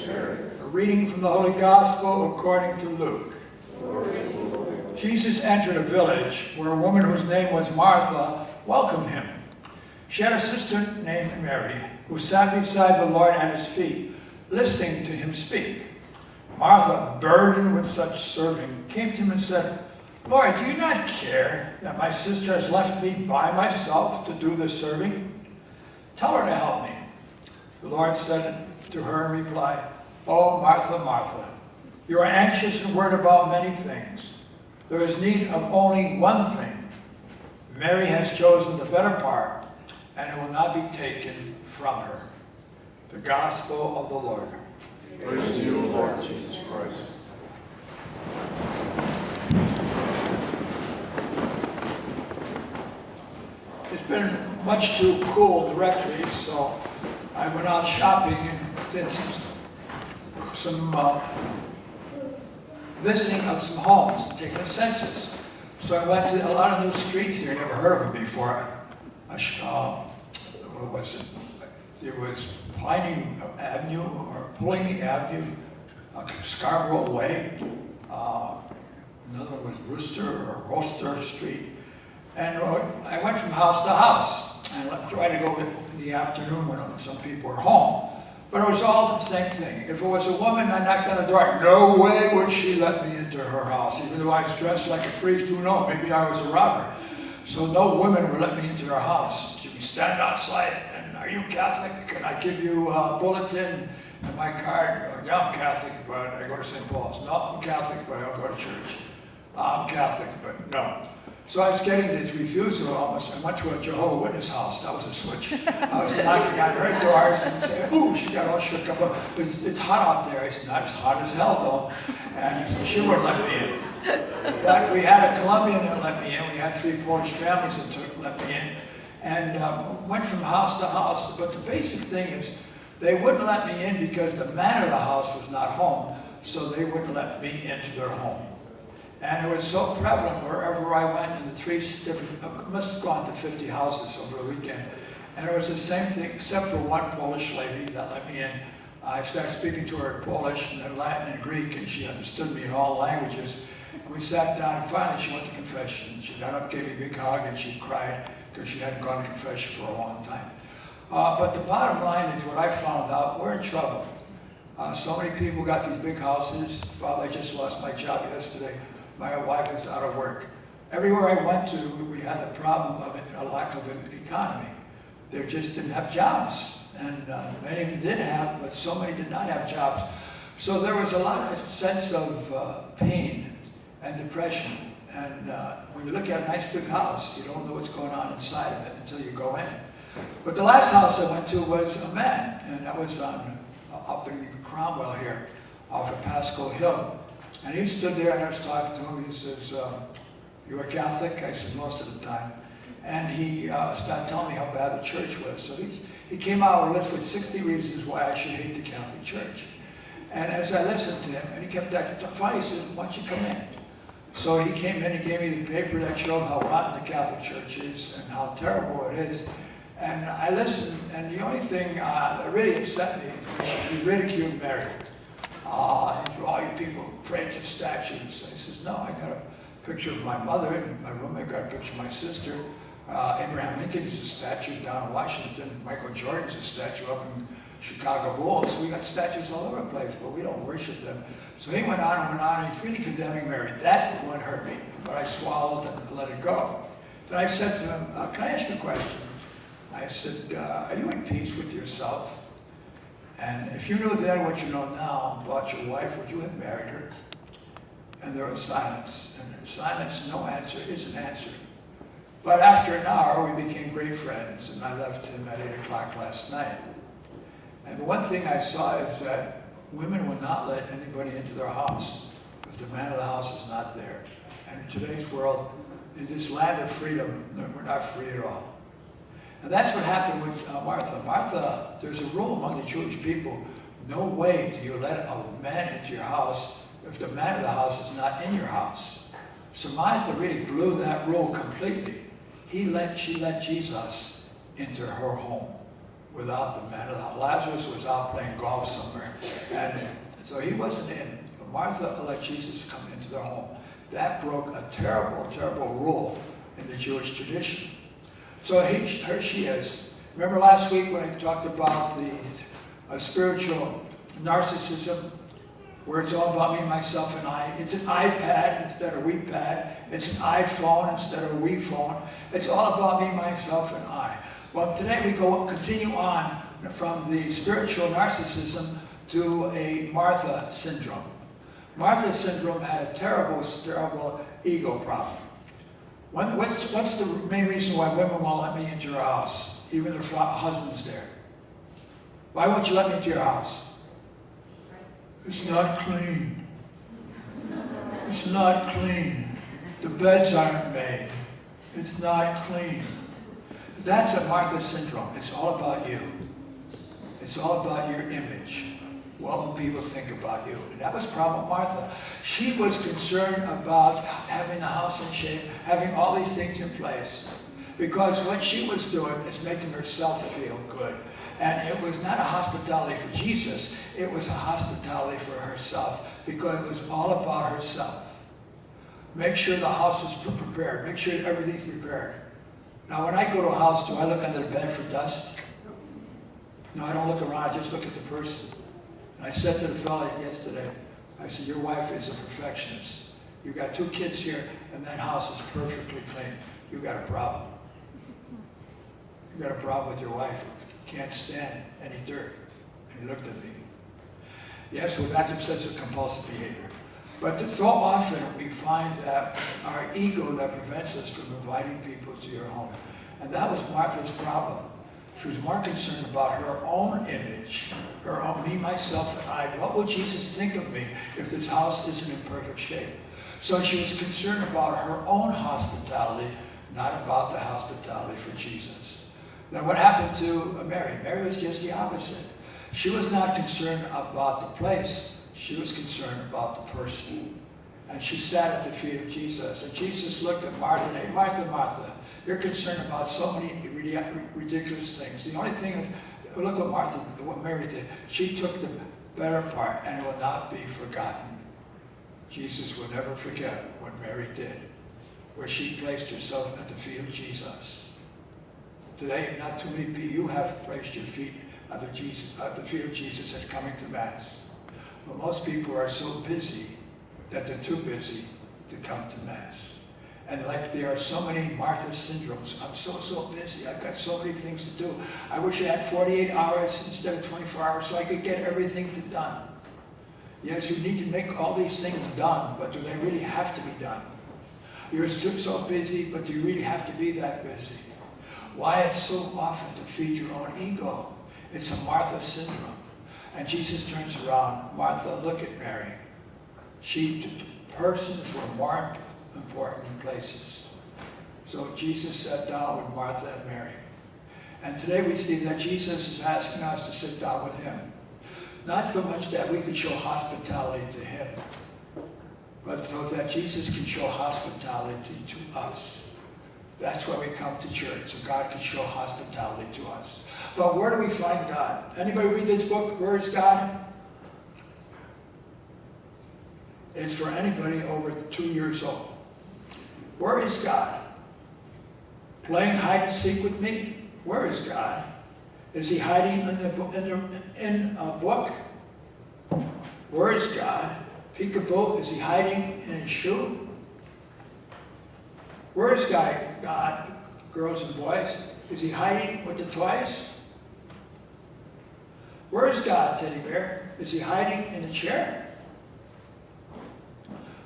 Spirit. A reading from the Holy Gospel according to Luke. Jesus entered a village where a woman whose name was Martha welcomed him. She had a sister named Mary, who sat beside the Lord at his feet, listening to him speak. Martha, burdened with such serving, came to him and said, Lord, do you not care that my sister has left me by myself to do the serving? Tell her to help me. The Lord said to her in reply, Oh, Martha, Martha, you are anxious and worried about many things. There is need of only one thing. Mary has chosen the better part, and it will not be taken from her. The Gospel of the Lord. Praise to you, Lord Jesus Christ. It's been much too cool in the rectory, so I went out shopping and did some visiting of some homes, taking a census. So I went to a lot of new streets here, never heard of them before. What was it? It was Pining Avenue or Pulling Avenue, Scarborough Way. Another one was Rooster or Roaster Street. And I went from house to house and tried to go in the afternoon when some people were home. But it was all the same thing. If it was a woman, I knocked on the door. No way would she let me into her house, even though I was dressed like a priest. Who knows? Maybe I was a robber. So no women would let me into their house. She'd be standing outside, and are you Catholic? Can I give you a bulletin and my card? Yeah, I'm Catholic, but I go to St. Paul's. No, I'm Catholic, but I don't go to church. I'm Catholic, but no. So I was getting this refusal almost. I went to a Jehovah's Witness house. That was a switch. I was knocking on her doors and saying, ooh, she got all shook up. It's hot out there. It's not as hot as hell, though. And she wouldn't let me in. But we had a Colombian that let me in. We had 3 Polish families that let me in. And went from house to house. But the basic thing is they wouldn't let me in because the man of the house was not home. So they wouldn't let me into their home. And it was so prevalent wherever I went in the 3 different, must have gone to 50 houses over the weekend. And it was the same thing, except for one Polish lady that let me in. I started speaking to her in Polish and then Latin and Greek, and she understood me in all languages. And we sat down, and finally she went to confession. She got up, gave me a big hug, and she cried because she hadn't gone to confession for a long time. But the bottom line is what I found out, we're in trouble. So many people got these big houses. Father, I just lost my job yesterday. My wife is out of work. Everywhere I went to, we had the problem of a lack of an economy. They just didn't have jobs. And many of them did have, but so many did not have jobs. So there was a lot of sense of pain and depression. And when you look at a nice big house, you don't know what's going on inside of it until you go in. But the last house I went to was a man, and that was up in Cromwell here, off of Pasco Hill. And he stood there and I was talking to him. He says, you a Catholic? I said, most of the time. And he started telling me how bad the church was. So he came out with a list with 60 reasons why I should hate the Catholic Church. And as I listened to him, and he kept acting, finally he said, why don't you come in? So he came in and gave me the paper that showed how rotten the Catholic Church is and how terrible it is. And I listened, and the only thing that really upset me is he ridiculed Mary. All you people pray to statues. I says, no, I got a picture of my mother in my room. I got a picture of my sister. Abraham Lincoln's a statue down in Washington. Michael Jordan's a statue up in Chicago Bulls. We got statues all over the place, but we don't worship them. So he went on and went on, and he's really condemning Mary. That one hurt me, but I swallowed and let it go. Then I said to him, can I ask you a question? I said, are you in peace with yourself? And if you knew then what you know now about your wife, would you have married her? And there was silence. And in silence, no answer is an answer. But after an hour, we became great friends, and I left him at 8 o'clock last night. And the one thing I saw is that women will not let anybody into their house if the man of the house is not there. And in today's world, in this land of freedom, we're not free at all. And that's what happened with Martha. Martha, there's a rule among the Jewish people, no way do you let a man into your house if the man of the house is not in your house. So Martha really blew that rule completely. She let Jesus into her home without the man of the house. Lazarus was out playing golf somewhere. And so he wasn't in. But Martha let Jesus come into their home. That broke a terrible, terrible rule in the Jewish tradition. So here she is. Remember last week when I talked about the spiritual narcissism, where it's all about me, myself, and I. It's an iPad instead of WePad. It's an iPhone instead of a WePhone. It's all about me, myself, and I. Well, today we continue on from the spiritual narcissism to a Martha syndrome. Martha syndrome had a terrible, terrible ego problem. What's the main reason why women won't let me into your house, even if their husband's there? Why won't you let me into your house? It's not clean. It's not clean. The beds aren't made. It's not clean. That's a Martha syndrome. It's all about you. It's all about your image. What will people think about you? And that was the problem with Martha. She was concerned about having the house in shape, having all these things in place. Because what she was doing is making herself feel good. And it was not a hospitality for Jesus, it was a hospitality for herself, because it was all about herself. Make sure the house is prepared. Make sure everything's prepared. Now, when I go to a house, do I look under the bed for dust? No, I don't look around, I just look at the person. And I said to the fellow yesterday, I said, your wife is a perfectionist. You got 2 kids here, and that house is perfectly clean. You got a problem. You got a problem with your wife. Can't stand any dirt. And he looked at me. Yes, well, that's obsessive compulsive behavior. But so often we find that our ego that prevents us from inviting people to your home. And that was Martha's problem. She was more concerned about her own image, her own me, myself, and I. What will Jesus think of me if this house isn't in perfect shape? So she was concerned about her own hospitality, not about the hospitality for Jesus. Then what happened to Mary? Mary was just the opposite. She was not concerned about the place. She was concerned about the person. And she sat at the feet of Jesus. And Jesus looked at Martha and said, hey, Martha, Martha, you're concerned about so many ridiculous things. The only thing, look what Mary did. She took the better part, and it will not be forgotten. Jesus will never forget what Mary did, where she placed herself at the feet of Jesus. Today, not too many people, you have placed your feet at the feet of Jesus at coming to Mass. But most people are so busy that they're too busy to come to Mass. And like there are so many Martha syndromes. I'm so busy. I've got so many things to do. I wish I had 48 hours instead of 24 hours so I could get everything done. Yes, you need to make all these things done, but do they really have to be done? You're so busy, but do you really have to be that busy? Why it's so often to feed your own ego? It's a Martha syndrome. And Jesus turns around, Martha, look at Mary. Persons were more important in places. So Jesus sat down with Martha and Mary. And today we see that Jesus is asking us to sit down with him. Not so much that we could show hospitality to him, but so that Jesus can show hospitality to us. That's why we come to church, so God can show hospitality to us. But where do we find God? Anybody read this book, Where is God? It's for anybody over 2 years old. Where is God? Playing hide and seek with me? Where is God? Is he hiding in a book? Where is God? Peekaboo, is he hiding in his shoe? Where is God, girls and boys? Is he hiding with the toys? Where is God, teddy bear? Is he hiding in the chair?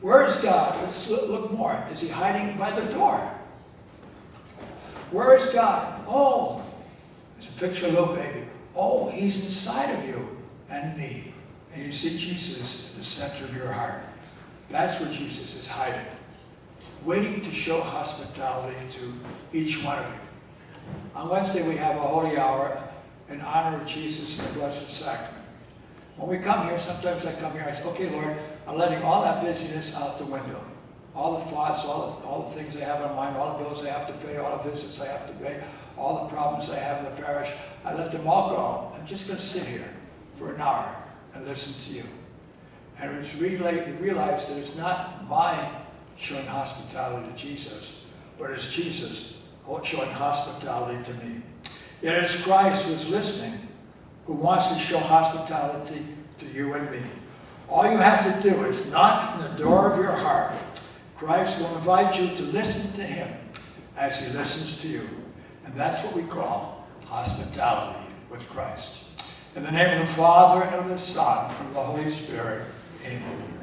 Where is God? Let's look more. Is he hiding by the door? Where is God? Oh, there's a picture of a little baby. Oh, he's inside of you and me. And you see Jesus in the center of your heart. That's where Jesus is hiding, waiting to show hospitality to each one of you. On Wednesday, we have a holy hour in honor of Jesus and the Blessed Sacrament. When we come here, sometimes I come here, I say, okay, Lord, I'm letting all that busyness out the window. All the thoughts, all the things I have on mind, all the bills I have to pay, all the visits I have to pay, all the problems I have in the parish, I let them all go. I'm just going to sit here for an hour and listen to you. And it's realized that it's not my showing hospitality to Jesus, but it's Jesus showing hospitality to me. It is Christ who is listening, who wants to show hospitality to you and me. All you have to do is knock on the door of your heart. Christ will invite you to listen to him as he listens to you. And that's what we call hospitality with Christ. In the name of the Father, and of the Son, and of the Holy Spirit, amen.